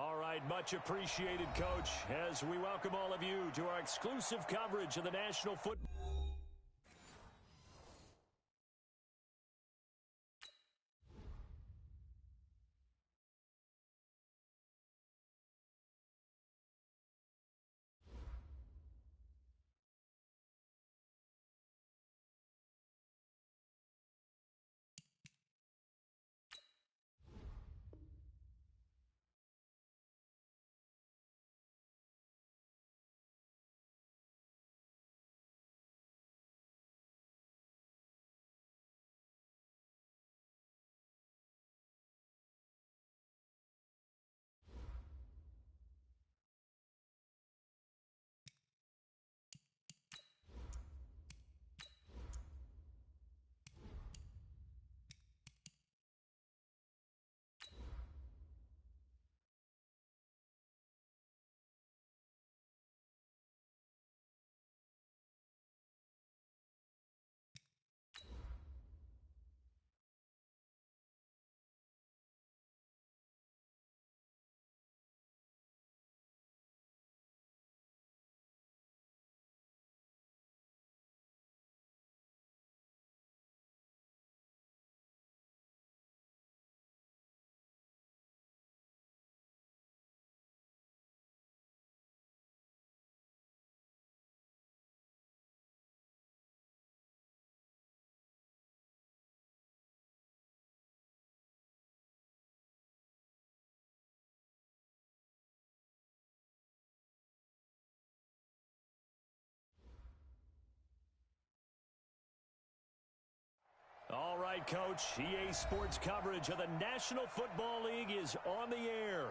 All right, much appreciated, Coach, as we welcome all of you to our exclusive coverage of the National Football. All right, Coach, EA Sports coverage of the National Football League is on the air.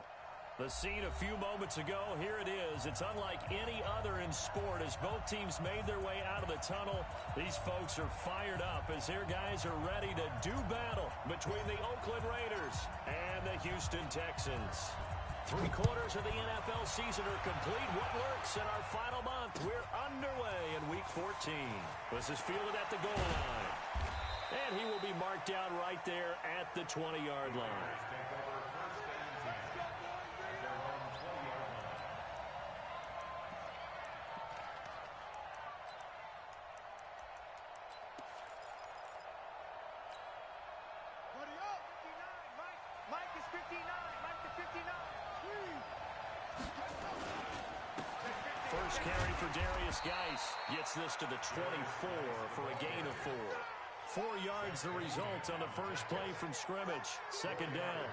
The scene a few moments ago, here it is. It's unlike any other in sport as both teams made their way out of the tunnel. These folks are fired up as their guys are ready to do battle between the Oakland Raiders and the Houston Texans. 3/4 of the NFL season are complete. What works in our final month? We're underway in Week 14. This is fielded at the goal line. And he will be marked down right there at the 20-yard line. Mike is 59. Mike is 59. First carry for Darius Geis. Gets this to the 24 for a gain of 4. 4 yards the result on the first play from scrimmage. Second down.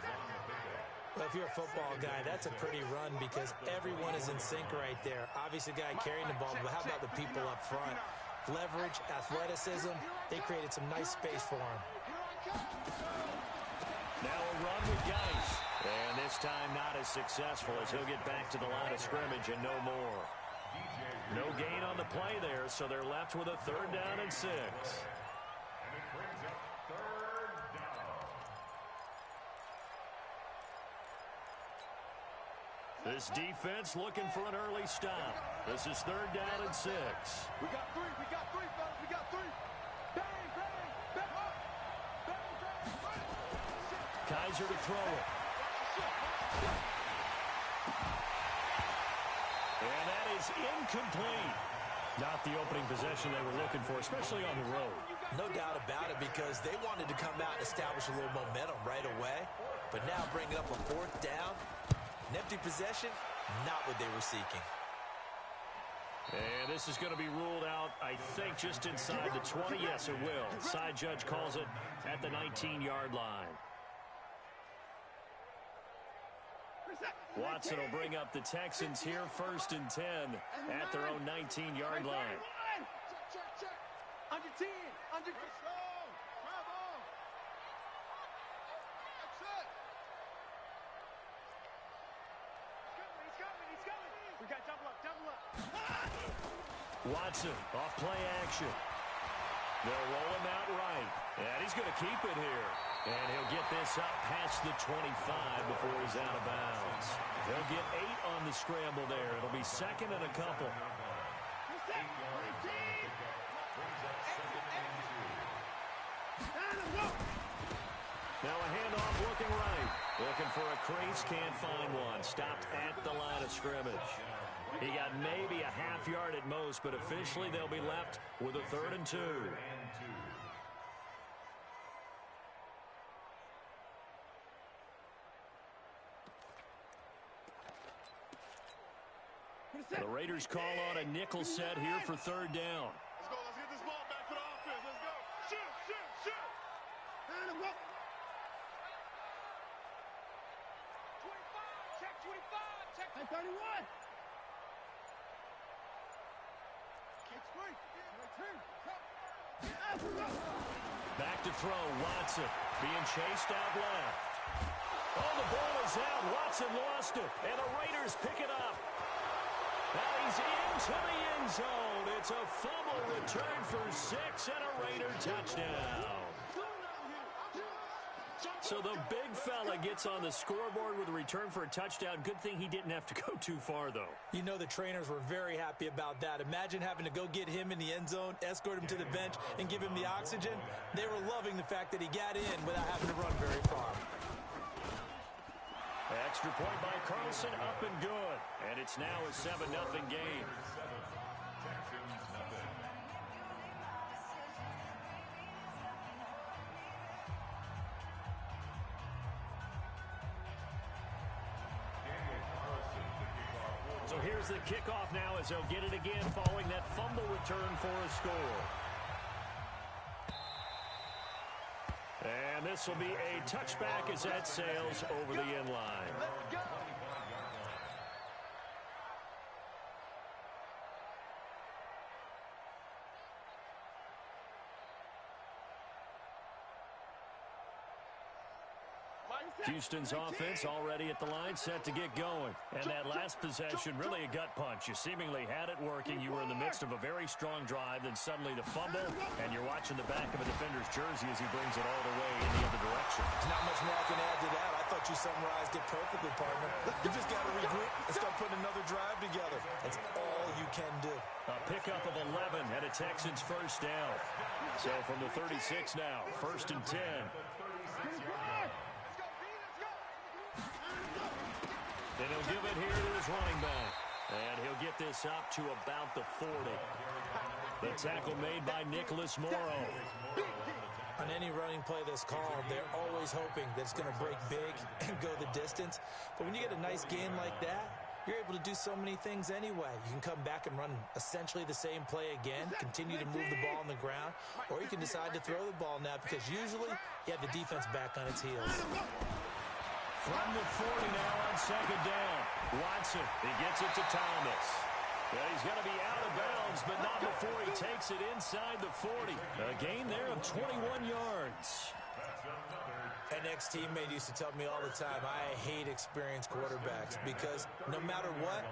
Well, if you're a football guy, that's a pretty run because everyone is in sync right there. Obviously, the guy carrying the ball, but how about the people up front? Leverage, athleticism, they created some nice space for him. Now a run with Geis. And this time not as successful as he'll get back to the line of scrimmage and no more. No gain on the play there, so they're left with a 3rd down and 6. This defense looking for an early stop. This is 3rd down and 6. We got 3, fellas. We got 3. Bang, bang, bang, bang, bang, bang. Kaiser to throw it. And that is incomplete. Not the opening possession they were looking for, especially on the road. No doubt about it because they wanted to come out and establish a little momentum right away. But now bringing up a 4th down. An empty possession, not what they were seeking. And this is going to be ruled out, I think, just inside the 20. Yes, it will. Side judge calls it at the 19-yard line. Watson will bring up the Texans here, 1st and 10 at their own 19-yard line. Under 10. Under 10. Watson off play action. They'll roll him out right. And he's going to keep it here. And he'll get this up past the 25 before he's out of bounds. They'll get 8 on the scramble there. It'll be 2nd and a couple. Now a handoff looking right. Looking for a crease, can't find one. Stopped at the line of scrimmage. He got maybe a half yard at most, but officially they'll be left with a 3rd and 2. The Raiders call on a nickel set here for 3rd down. Let's go. Let's get this ball back to the offense. Let's go. Shoot, shoot, shoot. And go. 25. Check 25. Check 31. Catch free. Back to throw. Watson being chased out left. Oh, the ball is out. Watson lost it. And the Raiders pick it up. Now he's into the end zone. It's a fumble return for 6 and a Raider touchdown. So the big fella gets on the scoreboard with a return for a touchdown. Good thing he didn't have to go too far, though. You know the trainers were very happy about that. Imagine having to go get him in the end zone, escort him to the bench, and give him the oxygen. They were loving the fact that he got in without having to run very far. Extra point by Carlson, up and good. And it's now a 7-0 game. So here's the kickoff now as they'll get it again following that fumble return for a score. And this will be a touchback as that sails over the end line. Let's go. Houston's offense already at the line, set to get going. And that last possession, really a gut punch. You seemingly had it working. You were in the midst of a very strong drive, then suddenly the fumble, and you're watching the back of a defender's jersey as he brings it all the way in the other direction. There's not much more I can add to that. I thought you summarized it perfectly, partner. You just got to regroup and start putting another drive together. That's all you can do. A pickup of 11 and a Texans first down. So from the 36 now, 1st and 10. And he'll give it here to his running back. And he'll get this up to about the 40. The tackle made by Nicholas Morrow. On any running play that's called, they're always hoping that it's going to break big and go the distance. But when you get a nice game like that, you're able to do so many things anyway. You can come back and run essentially the same play again, continue to move the ball on the ground, or you can decide to throw the ball now because usually you have the defense back on its heels. From the 40 now on 2nd down. Watson, he gets it to Thomas. Yeah, he's going to be out of bounds, but not before he takes it inside the 40. A gain there of 21 yards. An ex-teammate used to tell me all the time, I hate experienced quarterbacks because no matter what,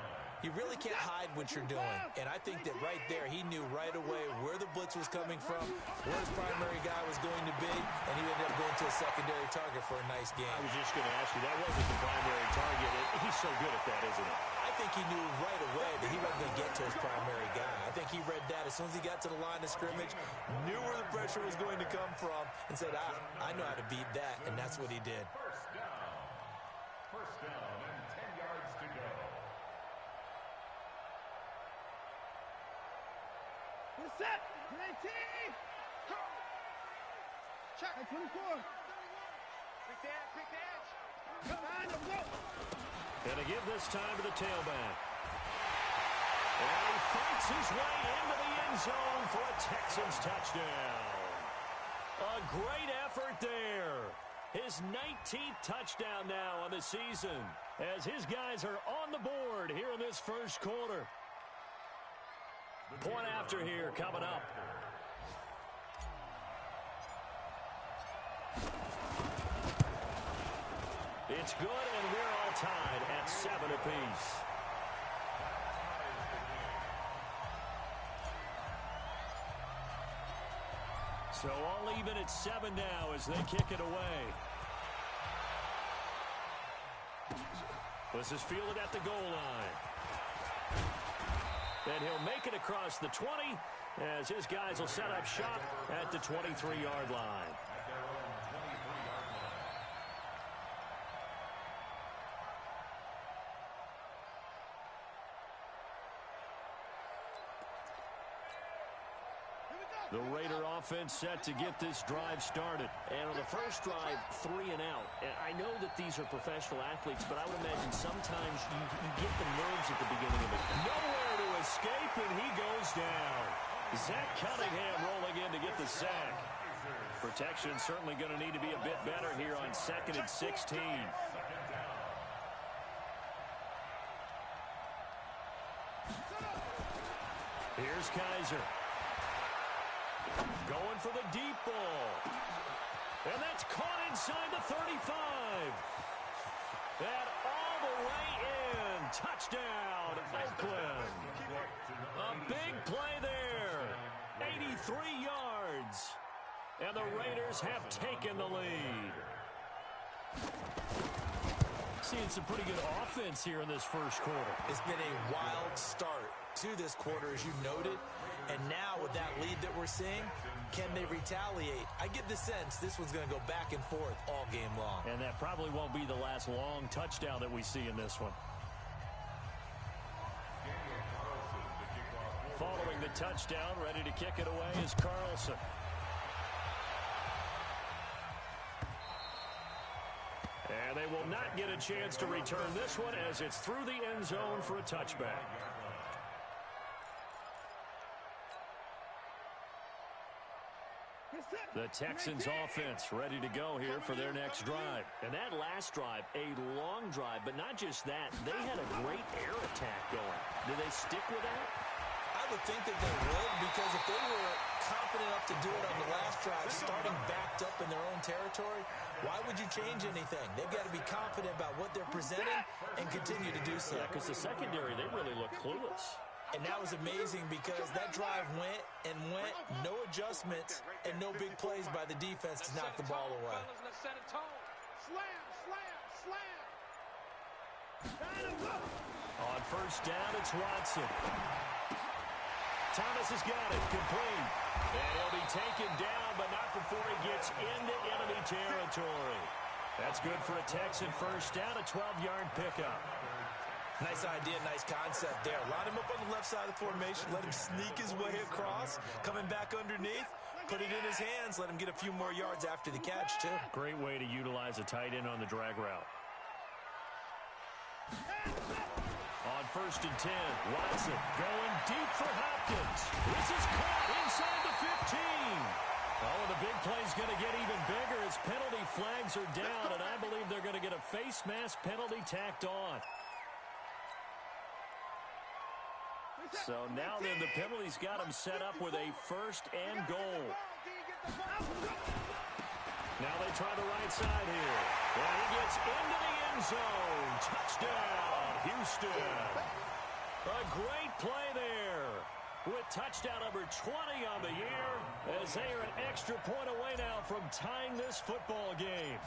you really can't hide what you're doing. And I think that right there, he knew right away where the blitz was coming from, where his primary guy was going to be, and he ended up going to a secondary target for a nice game. I was just going to ask you, that wasn't the primary target. He's so good at that, isn't he? I think he knew right away that he wasn't going to get to his primary guy. I think he read that as soon as he got to the line of scrimmage, knew where the pressure was going to come from, and said, I know how to beat that, and that's what he did. First down and 10 yards to go. Set. 19. Check. 24. Pick the edge. And to give this time to the tailback. And he fights his way into the end zone for a Texans touchdown. A great effort there. His 19th touchdown now on the season as his guys are on the board here in this first quarter. Point after here coming up. It's good, and we're all tied at 7 apiece. So all even at 7 now as they kick it away. This is fielded at the goal line. And he'll make it across the 20 as his guys will set up shop at the 23-yard line. The Raider offense set to get this drive started. And on the first drive, 3 and out. And I know that these are professional athletes, but I would imagine sometimes you get the nerves at the beginning of it. Nowhere to escape, and he goes down. Zach Cunningham rolling in to get the sack. Protection certainly going to need to be a bit better here on 2nd and 16. Here's Kaiser. Going for the deep ball. And that's caught inside the 35. And all the way in. Touchdown, Oakland. A big play there. 83 yards. And the Raiders have taken the lead. Seeing some pretty good offense here in this first quarter. It's been a wild start to this quarter, as you noted. And now with that lead that we're seeing, can they retaliate? I get the sense this one's going to go back and forth all game long. And that probably won't be the last long touchdown that we see in this one. Following the touchdown, ready to kick it away is Carlson. And they will not get a chance to return this one as it's through the end zone for a touchback. The Texans offense ready to go here for their next drive. And that last drive, a long drive, but not just that. They had a great air attack going. Do they stick with that? I would think that they would, because if they were confident enough to do it on the last drive, starting backed up in their own territory, why would you change anything? They've got to be confident about what they're presenting and continue to do so. Yeah, because the secondary, they really look clueless. And that was amazing because that drive went and went, no adjustments, and no big plays by the defense to knock the ball away. Slam, slam, slam. On first down, it's Watson. Thomas has got it, complete. And he'll be taken down, but not before he gets into enemy territory. That's good for a Texan first down, a 12-yard pickup. Nice idea, nice concept there. Line him up on the left side of the formation, let him sneak his way across, coming back underneath, put it in his hands, let him get a few more yards after the catch, too. Great way to utilize a tight end on the drag route. On first and 10, Watson going deep for Hopkins. This is caught inside the 15. Oh, and the big play's going to get even bigger as penalty flags are down, and I believe they're going to get a face mask penalty tacked on. So now then the penalty's got him set up with a first and goal. Now they try the right side here. And he gets into the end zone. Touchdown, Houston. A great play there. With touchdown number 20 on the year as they are an extra point away now from tying this football game.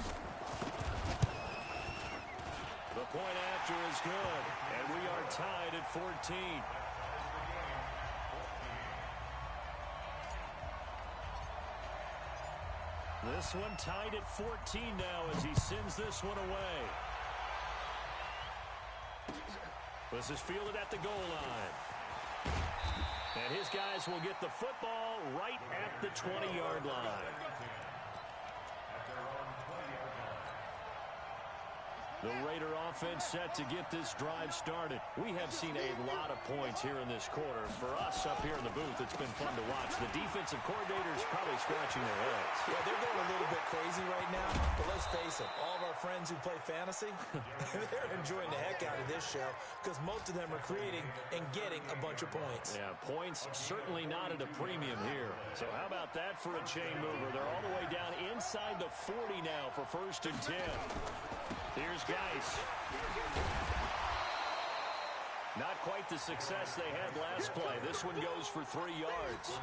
The point after is good, and we are tied at 14. This one tied at 14 now as he sends this one away. This is fielded at the goal line. And his guys will get the football right at the 20-yard line. The Raider offense set to get this drive started. We have seen a lot of points here in this quarter. For us up here in the booth, it's been fun to watch. The defensive coordinators probably scratching their heads. Yeah, they're going a little bit crazy right now. But let's face it, all of our friends who play fantasy, they're enjoying the heck out of this show because most of them are creating and getting a bunch of points. Yeah, points certainly not at a premium here. So how about that for a chain mover? They're all the way down inside the 40 now for first and 10. Here's Geis. Not quite the success they had last play. This one goes for 3 yards.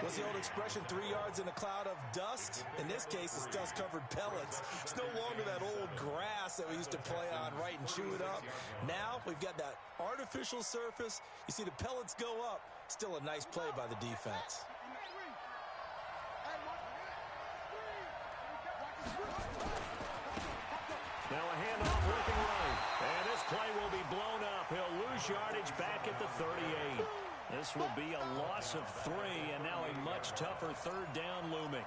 What's the old expression, 3 yards in a cloud of dust? In this case, it's dust-covered pellets. It's no longer that old grass that we used to play on, right, and chew it up. Now we've got that artificial surface. You see the pellets go up. Still a nice play by the defense. Now a handoff looking right. And this play will be blown up. He'll lose yardage back at the 38. This will be a loss of 3, and now a much much tougher third down looming.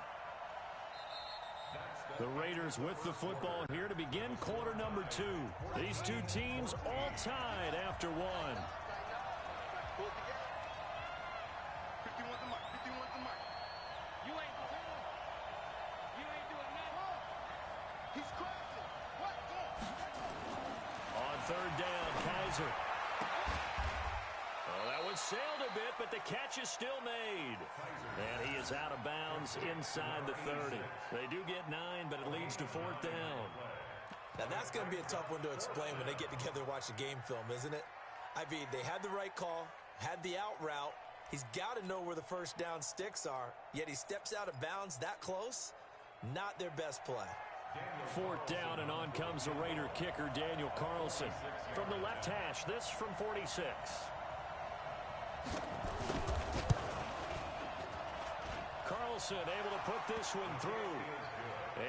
The Raiders with the football here to begin quarter number 2. These two teams all tied after one. 51's the mark. 51's the mark. You ain't doing nothing. He's crashing. What? On third down, Kaiser. Oh, that one sailed a bit, but the catch is still made. And he is out of bounds inside the 30. They do get 9, but it leads to fourth down. Now, that's going to be a tough one to explain when they get together and watch the game film, isn't it? I mean, they had the right call, had the out route. He's got to know where the first down sticks are, yet he steps out of bounds that close. Not their best play. Fourth down, and on comes the Raider kicker, Daniel Carlson. From the left hash, this from 46. Carlson able to put this one through.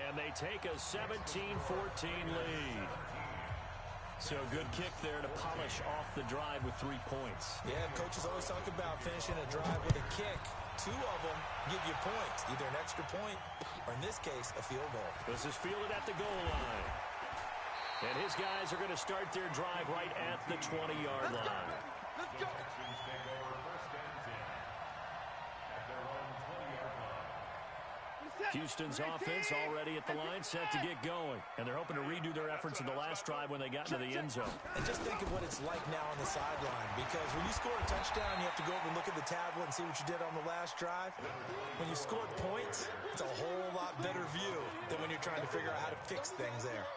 And they take a 17-14 lead. So good kick there to polish off the drive with 3 points. Yeah, coaches always talk about finishing a drive with a kick. 2 of them give you points, either an extra point or, in this case, a field goal. This is fielded at the goal line. And his guys are going to start their drive right at the 20-yard line. Let's go. Houston's offense already at the line, set to get going. And they're hoping to redo their efforts in the last drive when they got into the end zone. And just think of what it's like now on the sideline, because when you score a touchdown, you have to go over and look at the tablet and see what you did on the last drive. When you scored points, it's a whole lot better view than when you're trying to figure out how to fix things there.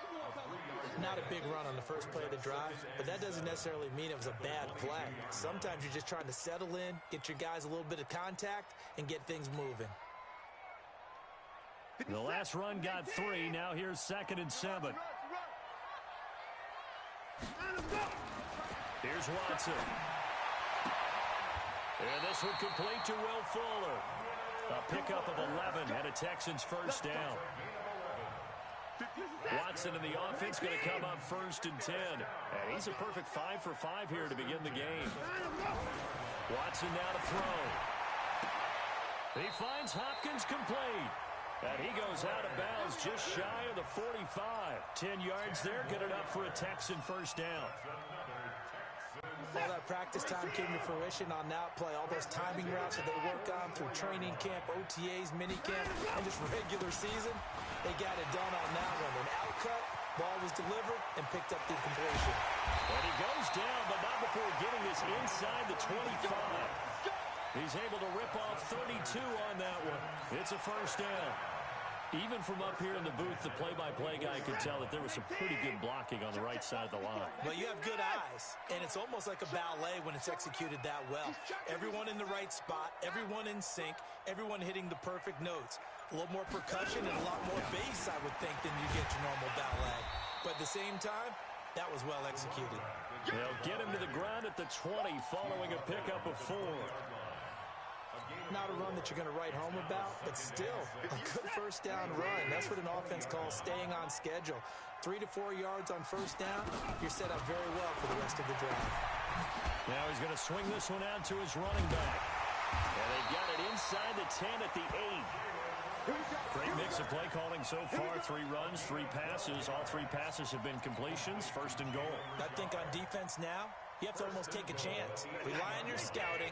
Not a big run on the first play of the drive, but that doesn't necessarily mean it was a bad play. Sometimes you're just trying to settle in, get your guys a little bit of contact, and get things moving. The last run got 3. Now here's 2nd and 7. Here's Watson. And this one complete to Will Fuller. A pickup of 11 and a Texans first down. Watson and the offense going to come up 1st and 10. And he's a perfect 5 for 5 here to begin the game. Watson now to throw. He finds Hopkins complete. And he goes out of bounds just shy of the 45. 10 yards there, good enough for a Texan first down. All that practice time came to fruition on that play. All those timing routes that they work on through training camp, OTAs, minicamp, and just regular season, they got it done on that one. An outcut, ball was delivered, and picked up the completion. And he goes down, but not before getting this inside the 25. He's able to rip off 32 on that one. It's a first down. Even from up here in the booth, the play-by-play guy could tell that there was some pretty good blocking on the right side of the line. Well, you have good eyes, and it's almost like a ballet when it's executed that well. Everyone in the right spot, everyone in sync, everyone hitting the perfect notes. A little more percussion and a lot more bass, I would think, than you get your normal ballet. But at the same time, that was well executed. They'll get him to the ground at the 20 following a pickup of 4. Not a run that you're going to write home about, but still a good first down run. That's what an offense calls staying on schedule. 3 to 4 yards on first down, you're set up very well for the rest of the drive. Now he's going to swing this one out to his running back. And they've got it inside the 10 at the 8. Great mix of play calling so far. 3 runs, 3 passes. All 3 passes have been completions. 1st and goal. I think on defense now, you have to almost take a chance. Rely on your scouting.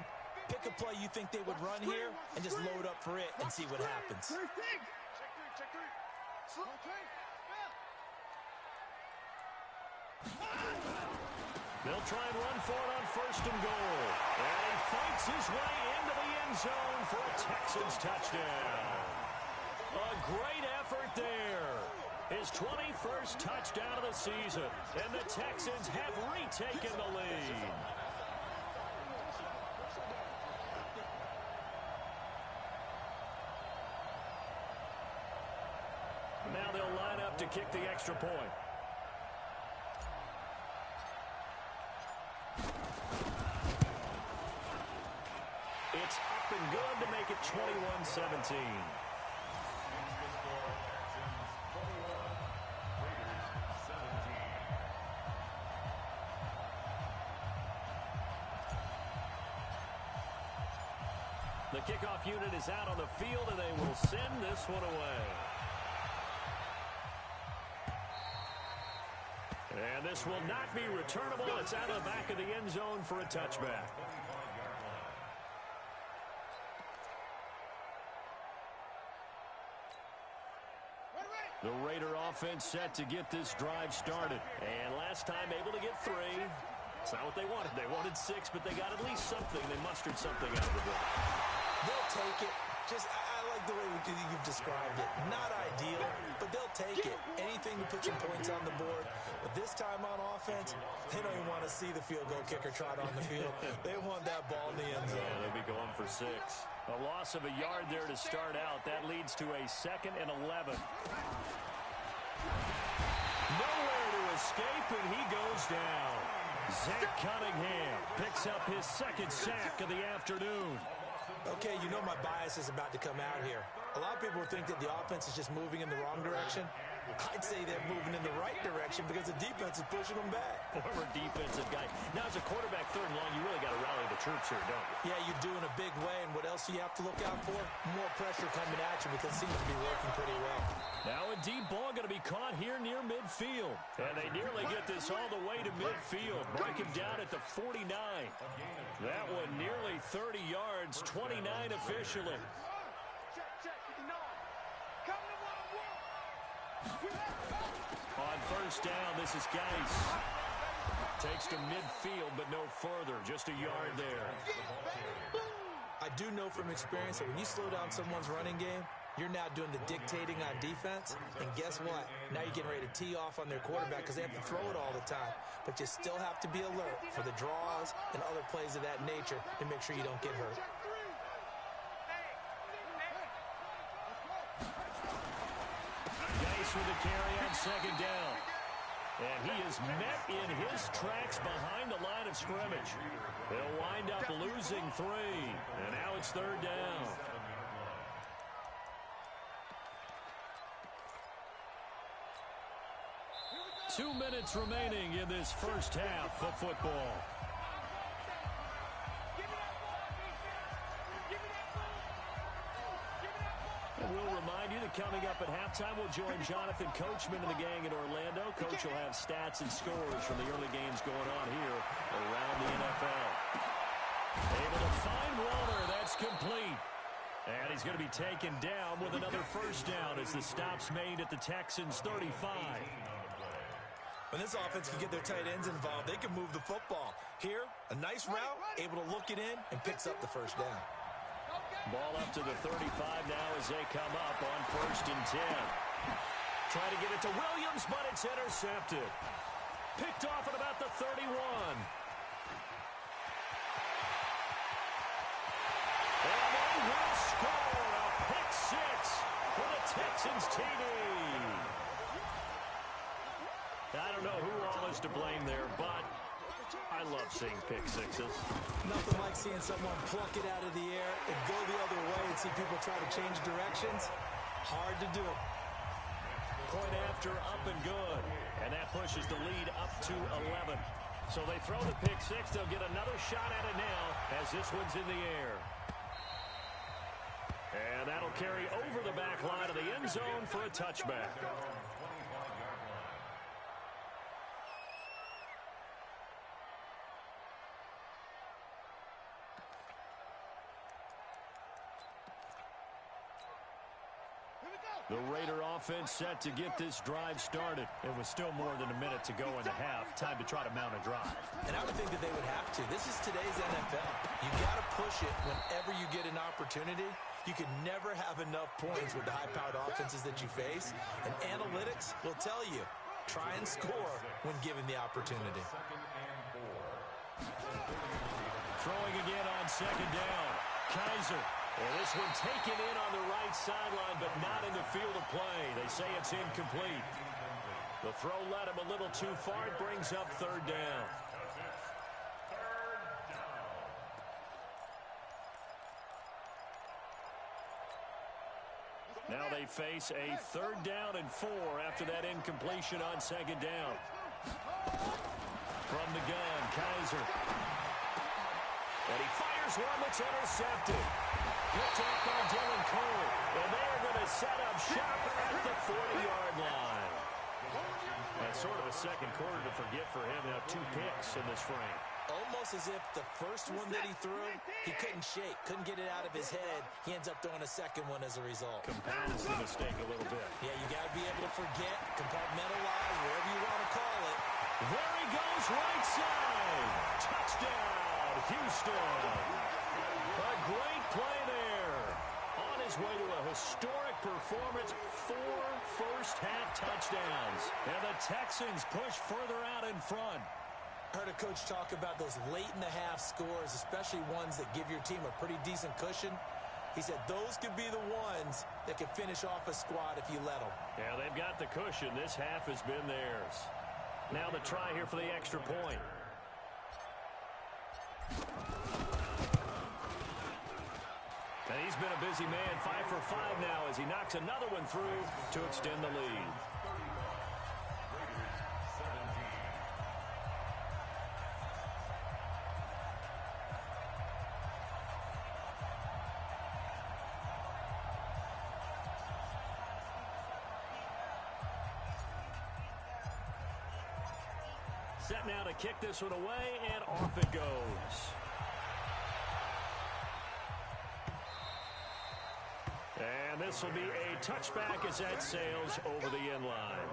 Pick a play you think they would run here and just load up for it and see what happens. Check three. Slow train. They'll try and run for it on 1st and goal. And he fights his way into the end zone for a Texans touchdown. A great effort there. His 21st touchdown of the season. And the Texans have retaken the lead. Now they'll line up to kick the extra point. It's up and good to make it 21-17. The kickoff kickoff unit is out on the field, and they will send this one away. And this will not be returnable. It's out of the back of the end zone for a touchback. The Raider offense set to get this drive started. And last time able to get 3. It's not what they wanted. They wanted 6, but they got at least something. They mustered something out of the drive. They'll take it. I like the way you've described it. Not ideal, but they'll take it. Anything to put some points on the board. But this time on offense, they don't even want to see the field goal kicker trot on the field. They want that ball in the end zone. Yeah, they'll be going for 6. A loss of a yard there to start out. That leads to a 2nd and 11. Nowhere to escape, and he goes down. Zach Cunningham picks up his 2nd sack of the afternoon. Okay, you know my bias is about to come out here. A lot of people think that the offense is just moving in the wrong direction. I'd say they're moving in the right direction because the defense is pushing them back. Former defensive guy. Now, as a quarterback, 3rd and long, you really got to rally the troops here, don't you? Yeah, you do in a big way, and what else do you have to look out for? More pressure coming at you because it seems to be working pretty well. Now a deep ball going to be caught here near midfield. And they nearly get this all the way to midfield. Break him down at the 49. That one nearly 30 yards, 29 officially. On 1st down, this is Geis. Takes to midfield, but no further. Just a yard there. I do know from experience that when you slow down someone's running game, you're now doing the dictating on defense. And guess what? Now you're getting ready to tee off on their quarterback because they have to throw it all the time. But you still have to be alert for the draws and other plays of that nature to make sure you don't get hurt. Geis with the carry on 2nd down. And he is met in his tracks behind the line of scrimmage. They'll wind up losing 3. And now it's 3rd down. Two minutes remaining in this first half of football. And we'll remind you that coming up at halftime, we'll join Jonathan Coachman and the gang in Orlando. Coach will have stats and scores from the early games going on here around the NFL. Able to find Walter. That's complete. And he's going to be taken down with another 1st down as the stop's made at the Texans' 35. When this offense can get their tight ends involved, they can move the football. Here, a nice route, able to look it in, and picks up the 1st down. Ball up to the 35 now as they come up on 1st and 10. Try to get it to Williams, but it's intercepted. Picked off at about the 31. And they will score a pick 6 for the Texans TD. I don't know who all is to blame there, but I love seeing pick 6s. Nothing like seeing someone pluck it out of the air and go the other way and see people try to change directions. Hard to do. Point after, up and good. And that pushes the lead up to 11. So they throw the pick 6. They'll get another shot at it now as this one's in the air. And that'll carry over the back line of the end zone for a touchback. The Raider offense set to get this drive started. It was still more than a minute to go in the half. Time to try to mount a drive. And I would think that they would have to. This is today's NFL. You got to push it whenever you get an opportunity. You can never have enough points with the high-powered offenses that you face. And analytics will tell you, try and score when given the opportunity. Throwing again on 2nd down. Kaiser. And this one taken in on the right sideline, but not in the field of play. They say it's incomplete. The throw led him a little too far. It brings up 3rd down. Now they face a 3rd down and 4 after that incompletion on 2nd down. From the gun, Kaiser. And he fires one that's intercepted. Picked off by Dylan Cole. And they are going to set up shop at the 40-yard line. That's sort of a second quarter to forget for him. Now 2 picks in this frame. Almost as if the first one that he threw, he couldn't shake, couldn't get it out of his head. He ends up throwing a second one as a result. Compounds the mistake a little bit. Yeah, you got to be able to forget, compartmentalize, whatever you want to call it. There he goes, right side. Touchdown, Houston. A great play there. On his way to a historic performance, 4 first-half touchdowns. And the Texans push further out in front. Heard a coach talk about those late-in-the-half scores, especially ones that give your team a pretty decent cushion. He said those could be the ones that can finish off a squad if you let them. Yeah, they've got the cushion. This half has been theirs. Now the try here for the extra point. And he's been a busy man, 5 for 5 now as he knocks another one through to extend the lead. Set now to kick this one away, and off it goes. And this will be a touchback as that sails over the end line.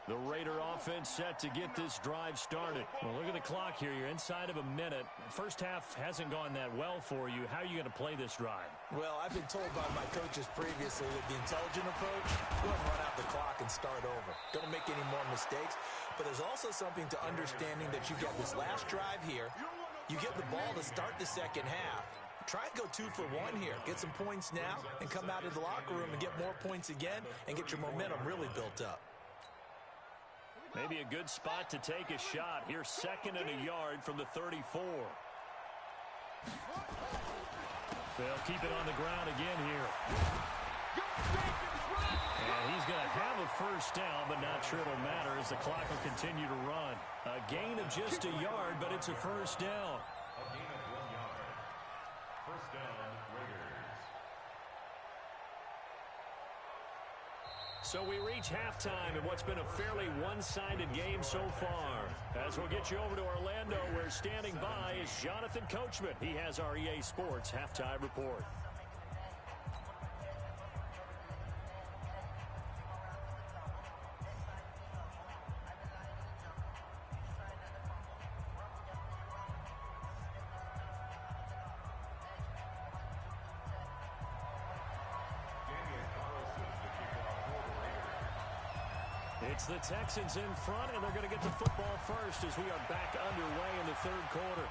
The Raider offense set to get this drive started. Well, look at the clock here. You're inside of a minute. First half hasn't gone that well for you. How are you going to play this drive? Well, I've been told by my coaches previously that the intelligent approach, go ahead and run out the clock and start over. Don't make any more mistakes. But there's also something to understanding that you get this last drive here. You get the ball to start the second half. Try and go 2 for 1 here. Get some points now and come out of the locker room and get more points again and get your momentum really built up. Maybe a good spot to take a shot. Here, 2nd and a yard from the 34. They'll keep it on the ground again here. And he's going to have a first down, but not sure it'll matter as the clock will continue to run. A gain of just a yard, but it's a first down. A gain of 1 yard. First down, Raiders. So we reach halftime in what's been a fairly one-sided game so far. As we'll get you over to Orlando, where standing by is Jonathan Coachman. He has our EA Sports halftime report. It's the Texans in front, and they're going to get the football first as we are back underway in the 3rd quarter.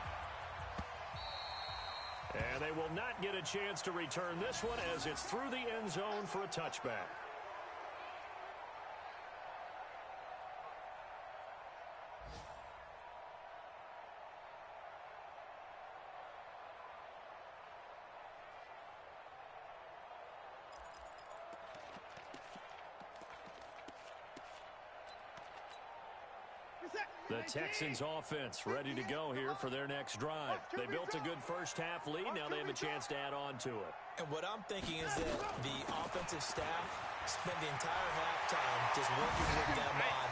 And they will not get a chance to return this one as it's through the end zone for a touchback. The Texans offense ready to go here for their next drive. They built a good first half lead. Now they have a chance to add on to it. And what I'm thinking is that the offensive staff spent the entire halftime just working with them on,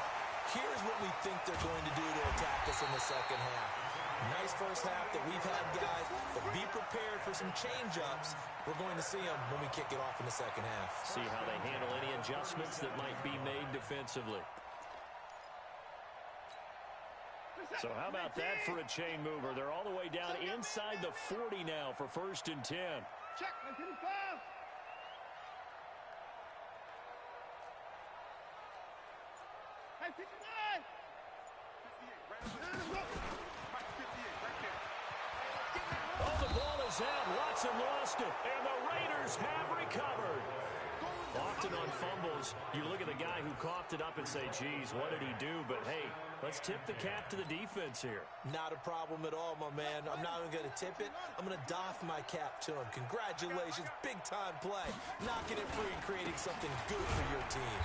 here's what we think they're going to do to attack us in the second half. Nice first half that we've had, guys, but be prepared for some change-ups. We're going to see them when we kick it off in the second half. See how they handle any adjustments that might be made defensively. So how about that for a chain mover? They're all the way down inside the 40 now for 1st and 10. Check, 55. Hey, 59. 58, right there. Oh, the ball is out. Watson lost it, and the Raiders have recovered. Often on fumbles, you look at the guy who coughed it up and say, geez, what did he do? But, hey, Let's tip the cap to the defense here. Not a problem at all, my man. I'm not even going to tip it. I'm going to doff my cap to him. Congratulations. Big-time play. Knocking it free and creating something good for your team.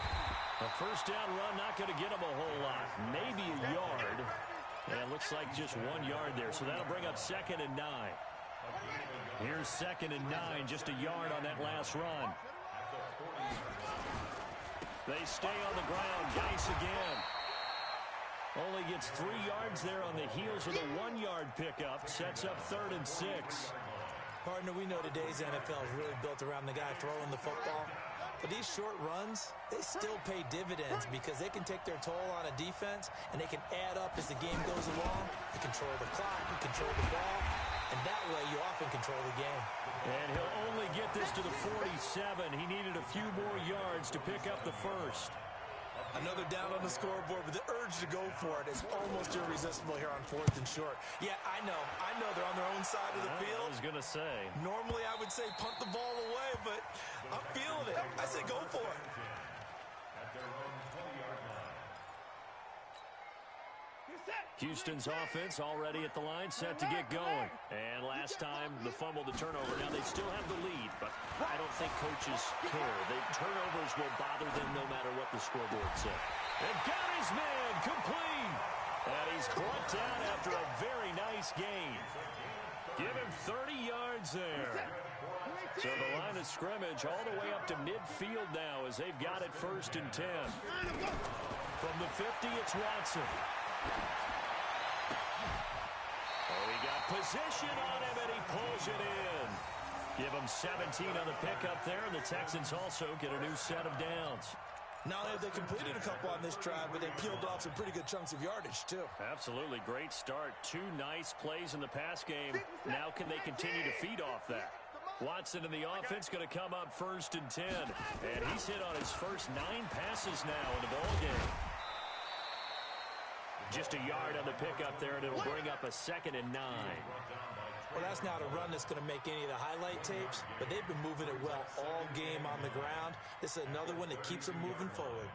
A first down run, not going to get him a whole lot. Maybe a yard. And it looks like just 1 yard there. So that'll bring up 2nd and 9. Here's 2nd and 9, just a yard on that last run. They stay on the ground. Geis again. Only gets 3 yards there on the heels of the 1-yard pickup. Sets up 3rd and 6. Partner, we know today's NFL is really built around the guy throwing the football. But these short runs, they still pay dividends because they can take their toll on a defense, and they can add up as the game goes along. You control the clock, you control the ball, and that way you often control the game. And he'll only get this to the 47. He needed a few more yards to pick up the first. Another down on the scoreboard, but the urge to go for it is almost irresistible here on 4th and short. Yeah, I know they're on their own side of the field. I was going to say. Normally I would say punt the ball away, but I'm feeling it. I say go for it. Houston's offense already at the line, set to get going. And last time, the fumble, the turnover. Now, they still have the lead, but I don't think coaches care. The turnovers will bother them no matter what the scoreboard says. And got his man complete. And he's brought down after a very nice gain. Give him 30 yards there. So the line of scrimmage all the way up to midfield now as they've got it 1st and 10. From the 50, it's Watson. Oh, he got position on him, and he pulls it in. Give him 17 on the pickup there, and the Texans also get a new set of downs. Not only have they completed a couple on this drive, but they peeled off some pretty good chunks of yardage, too. Absolutely. Great start. 2 nice plays in the pass game. Now can they continue to feed off that? Watson in the offense going to come up 1st and 10. And he's hit on his first 9 passes now in the ball game. Just a yard on the pickup there, and it'll bring up a 2nd and 9. Well, that's not a run that's going to make any of the highlight tapes, but they've been moving it well all game on the ground. This is another one that keeps them moving forward.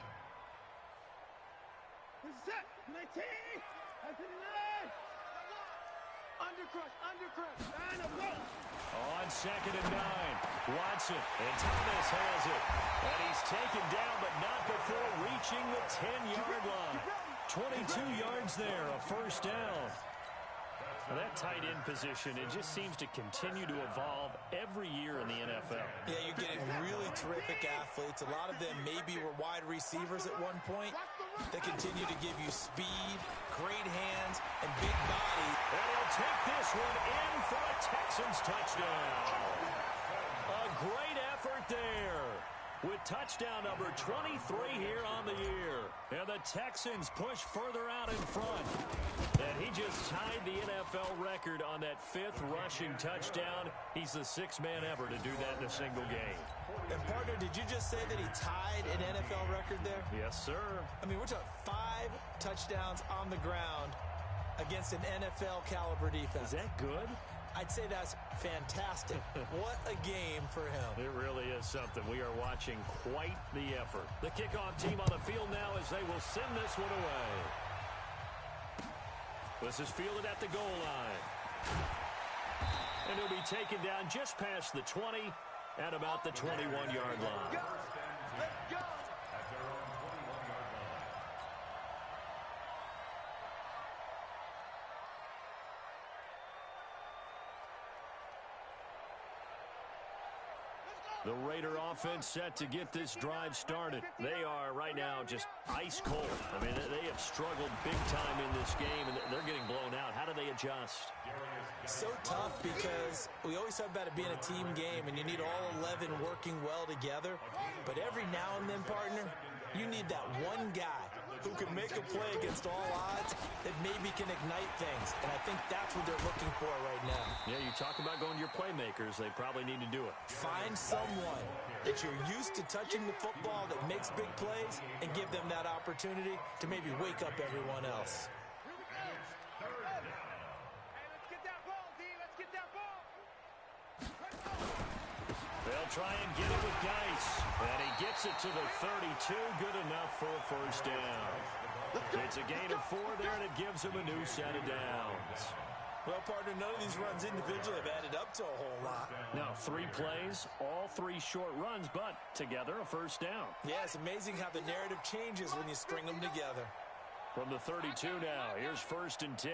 On 2nd and 9, Watson, and Thomas has it. And he's taken down, but not before reaching the 10-yard line. 22 yards there, a first down. Now that tight end position, it just seems to continue to evolve every year in the NFL. Yeah, you're getting really terrific athletes. A lot of them maybe were wide receivers at one point. They continue to give you speed, great hands, and big body. And he'll take this one in for a Texans touchdown. A great effort there, with touchdown number 23 here on the year. And the Texans push further out in front. And he just tied the NFL record on that 5th rushing touchdown. He's the 6th man ever to do that in a single game. And, partner, did you just say that he tied an NFL record there? Yes, sir. I mean, we're talking 5 touchdowns on the ground against an NFL-caliber defense. Is that good? I'd say that's fantastic. What a game for him. It really is something. We are watching quite the effort. The kickoff team on the field now as they will send this one away. This is fielded at the goal line. And he'll be taken down just past the 20 at about the 21-yard line. Let's go. The Raider offense set to get this drive started. They are right now just ice cold. I mean, they have struggled big time in this game, and they're getting blown out. How do they adjust? So tough because we always talk about it being a team game, and you need all 11 working well together. But every now and then, partner, you need that one guy who can make a play against all odds that maybe can ignite things. And I think that's what they're looking for right now. Yeah, you talk about going to your playmakers. They probably need to do it. Find someone that you're used to touching the football that makes big plays and give them that opportunity to maybe wake up everyone else. They'll try and get it with Geis. And he gets it to the 32. Good enough for a first down. It's a gain of 4 there, and it gives him a new set of downs. Well, partner, none of these runs individually have added up to a whole lot. Now, 3 plays, all 3 short runs, but together a first down. Yeah, it's amazing how the narrative changes when you string them together. From the 32 now, here's 1st and 10.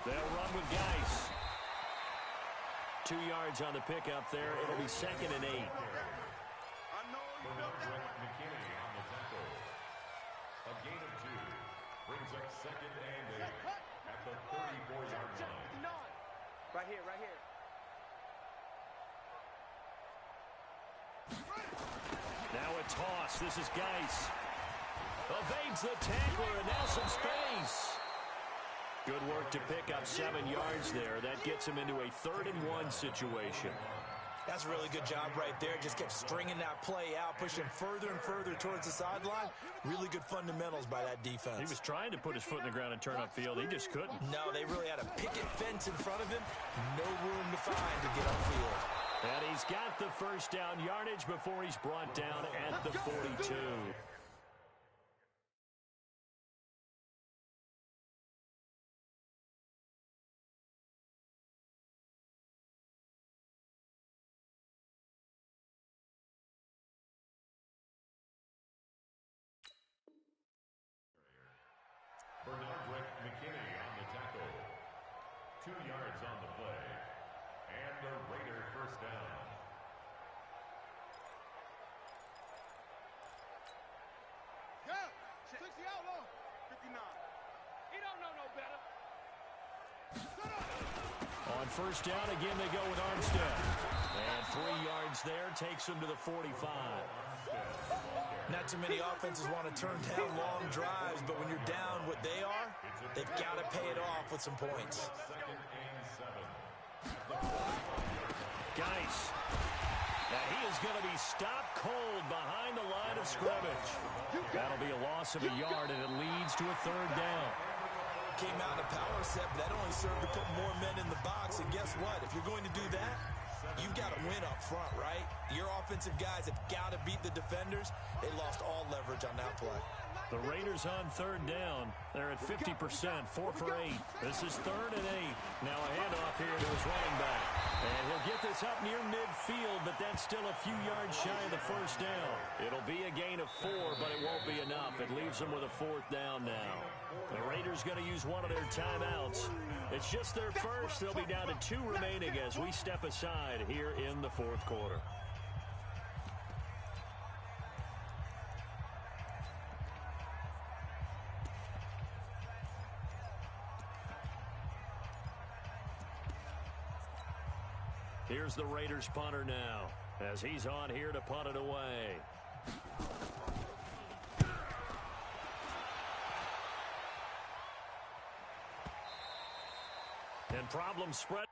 They'll run with Geis. 2 yards on the pickup there. It'll be 2nd and 8. A gain of 2 brings up 2nd and 8 at the 34-yard line. Right here, right here. Now a toss. This is Geis. Evades the tackler, and now some space. Good work to pick up 7 yards there. That gets him into a 3rd and 1 situation. That's a really good job right there. Just kept stringing that play out, pushing further and further towards the sideline. Really good fundamentals by that defense. He was trying to put his foot in the ground and turn upfield. He just couldn't. No, they really had a picket fence in front of him. No room to find to get upfield. And he's got the first down yardage before he's brought down at the 42. Bernardrick McKinney on the tackle. 2 yards on the play. And the Raider first down. Yeah, 60 outlaw. 59. He don't know no better. On first down, again, they go with Armstead. And 3 yards there takes him to the 45. Not too many offenses want to turn down long drives, but when you're down what they are, they've got to pay it off with some points. 2nd and 7. Geis. Now he is going to be stopped cold behind the line of scrimmage. That'll be a loss of a yard, and it leads to a 3rd down. Came out in a power set, but that only served to put more men in the box. And guess what? If you're going to do that, you've got to win up front, right? Your offensive guys have got to beat the defenders. They lost all leverage on that play. The Raiders on 3rd down. They're at 50%, 4 for 8. This is 3rd and 8. Now a handoff here to his running back. And he'll get this up near midfield, but that's still a few yards shy of the first down. It'll be a gain of 4, but it won't be enough. It leaves them with a 4th down now. The Raiders going to use one of their timeouts. It's just their first. They'll be down to 2 remaining as we step aside here in the 4th quarter. Here's the Raiders punter now as he's on here to punt it away. And problem spread.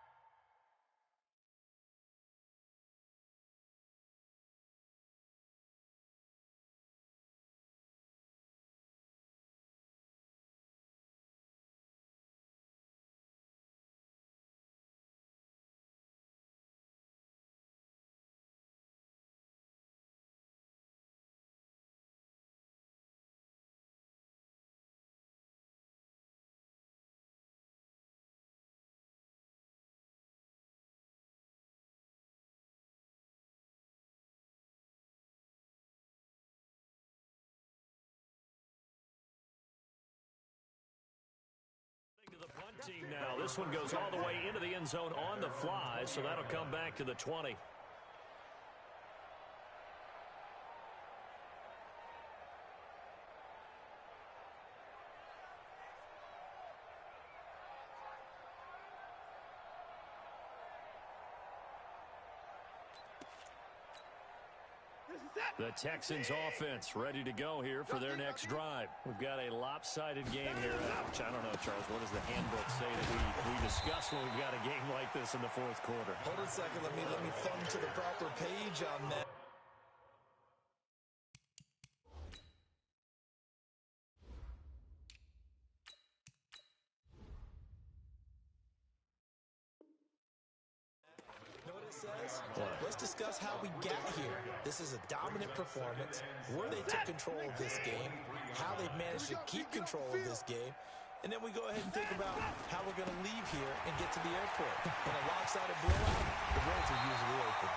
To the punt team now. This one goes all the way into the end zone on the fly, so that'll come back to the 20. The Texans offense ready to go here for their next drive. We've got a lopsided game here. Ouch, I don't know, Charles. What does the handbook say that we discuss when we've got a game like this in the 4th quarter? Hold on a second. Let me thumb to the proper page on that. Notice says? Let's discuss how we got here. This is a dominant performance, where they took control of this game, how they've managed to keep control of this game, and then we go ahead and think about how we're going to leave here and get to the airport. In a lopsided blowout, the roads are usually open.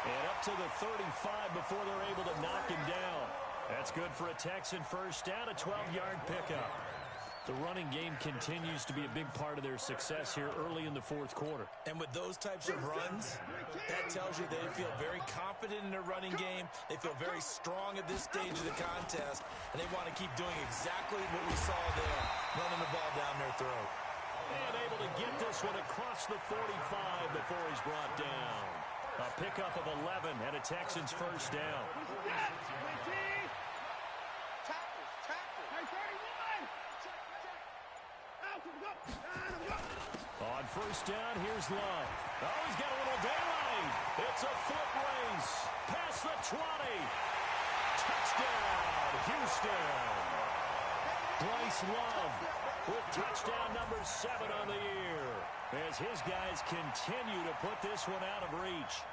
And up to the 35 before they're able to knock him down. That's good for a Texan first down, a 12-yard pickup. The running game continues to be a big part of their success here early in the fourth quarter. And with those types of runs, that tells you they feel very confident in their running game. They feel very strong at this stage of the contest, and they want to keep doing exactly what we saw there, running the ball down their throat. And able to get this one across the 45 before he's brought down. A pickup of 11 and a Texans first down. On first down, here's Love. Oh, he's got a little daylight. It's a foot race. Past the 20. Touchdown, Houston. Bryce Love with touchdown number 7 on the year, as his guys continue to put this one out of reach.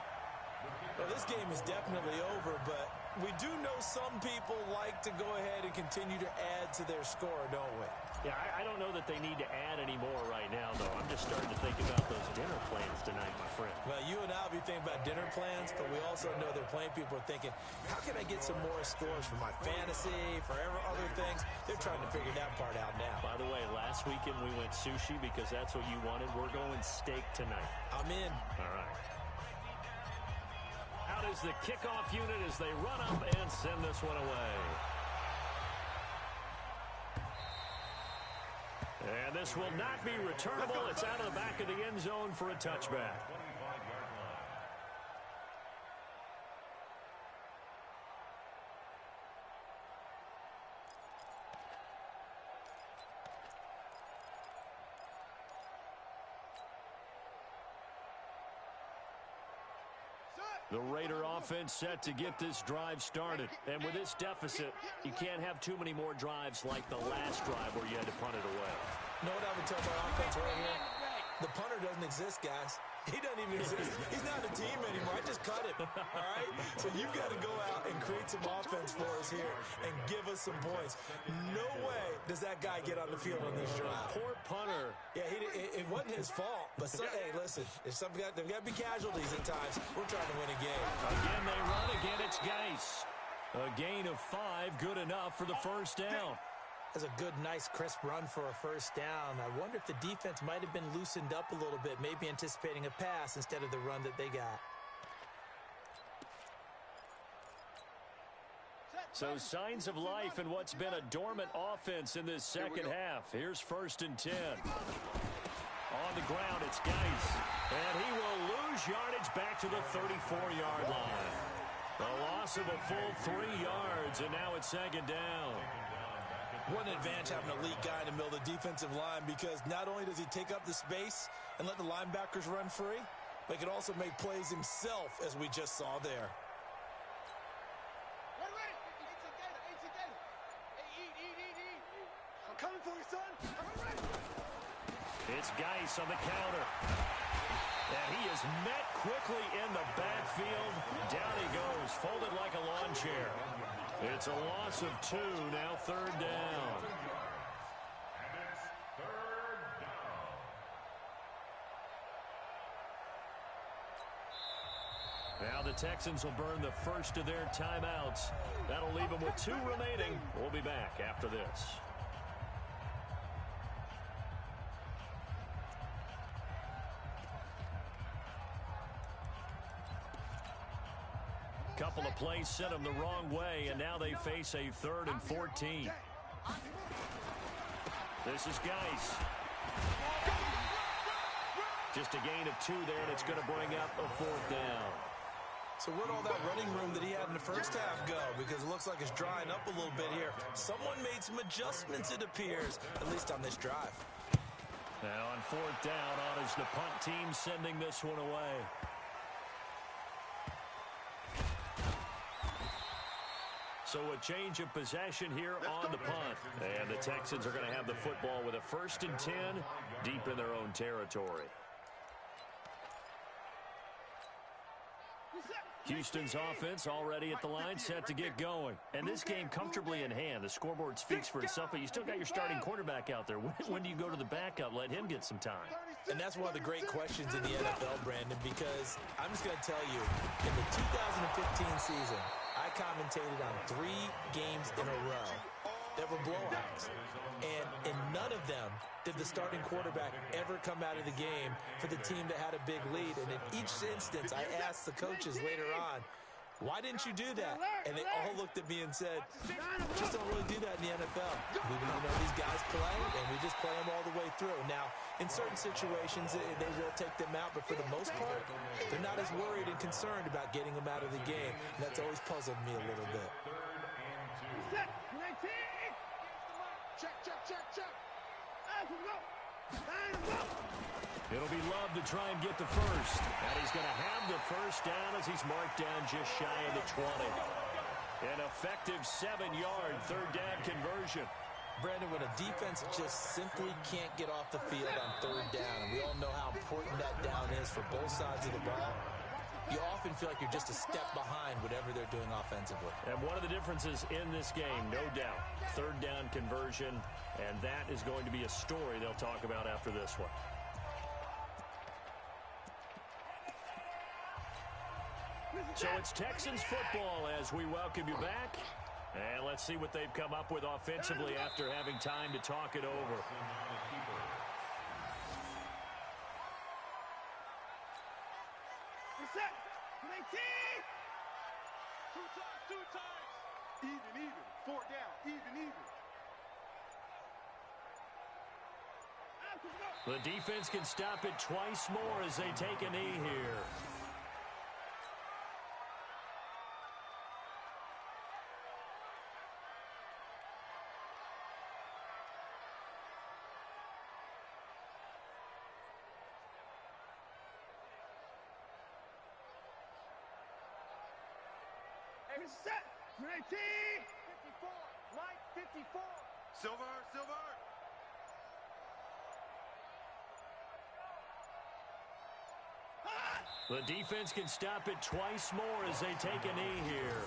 Well, this game is definitely over, but we do know some people like to go ahead and continue to add to their score, don't we? Yeah, I don't know that they need to add any more right now, though. I'm just starting to think about those dinner plans tonight, my friend. Well, you and I will be thinking about dinner plans, but we also know there are plenty of people are thinking, how can I get some more scores for my fantasy, for other things? They're trying to figure that part out now. By the way, last weekend we went sushi because that's what you wanted. We're going steak tonight. I'm in. All right. Out is the kickoff unit as they run up and send this one away. And this will not be returnable. It's out of the back of the end zone for a touchback. The Raider offense set to get this drive started. And with this deficit, you can't have too many more drives like the last drive where you had to punt it away. You know what I would tell my offense right here? The punter doesn't exist, guys. He doesn't even exist. He's not a team anymore. I just cut him, all right? So you've got to go out and create some offense for us here and give us some points. No way does that guy get on the field on this drive. Poor punter. Yeah, it wasn't his fault. But, hey, listen, there's got to be casualties at times. We're trying to win a game. Again, they run. Again, it's Geis. A gain of 5, good enough for the first down. That's a good, nice, crisp run for a first down. I wonder if the defense might have been loosened up a little bit, maybe anticipating a pass instead of the run that they got. So signs of life in what's been a dormant offense in this second half. Here's 1st and 10. On the ground, it's Geis. And he will lose yardage back to the 34-yard line. A loss of a full 3 yards, and now it's 2nd down. What an advantage having an elite guy in the middle of the defensive line, because not only does he take up the space and let the linebackers run free, but he can also make plays himself, as we just saw there. I'm coming for you, son. I'm ready. It's Geis on the counter. And he is met quickly in the backfield. Down he goes, folded like a lawn chair. It's a loss of 2, now 3rd down. And it's 3rd down. Now the Texans will burn the first of their timeouts. That'll leave them with 2 remaining. We'll be back after this. Couple of plays sent them the wrong way, and now they face a 3rd and 14. This is Geis. Just a gain of 2 there, and it's going to bring up a 4th down. So where'd all that running room that he had in the first half go? Because it looks like it's drying up a little bit here. Someone made some adjustments, it appears, at least on this drive. Now on 4th down, on is the punt team sending this one away. So a change of possession here on the punt. And the Texans are going to have the football with a 1st and 10 deep in their own territory. Houston's offense already at the line, set to get going. And this game comfortably in hand. The scoreboard speaks for itself, but you still got your starting quarterback out there. When do you go to the backup? Let him get some time. And that's one of the great questions in the NFL, Brandon, because I'm just going to tell you, in the 2015 season, I commentated on 3 games in a row that were blowouts. And in none of them did the starting quarterback ever come out of the game for the team that had a big lead. And in each instance, I asked the coaches later on, why didn't you do that? And they all looked at me and said, just don't really do that in the NFL. These guys play, and we just play them all the way through. Now, in certain situations, they will take them out, but for the most part, they're not as worried and concerned about getting them out of the game. And that's always puzzled me a little bit. Check. It'll be Love to try and get the first. And he's going to have the first down as he's marked down just shy of the 20. An effective 7-yard third down conversion. Brandon, when a defense just simply can't get off the field on third down, and we all know how important that down is for both sides of the ball, you often feel like you're just a step behind whatever they're doing offensively. And one of the differences in this game, no doubt, third down conversion, and that is going to be a story they'll talk about after this one. So it's Texans football as we welcome you back. And let's see what they've come up with offensively after having time to talk it over. Reset. 19. Two times. Even. 4 down. Even. The defense can stop it twice more as they take a knee here. Reset. 19. 54. Mike, 54. Silver. The defense can stop it twice more as they take a knee here.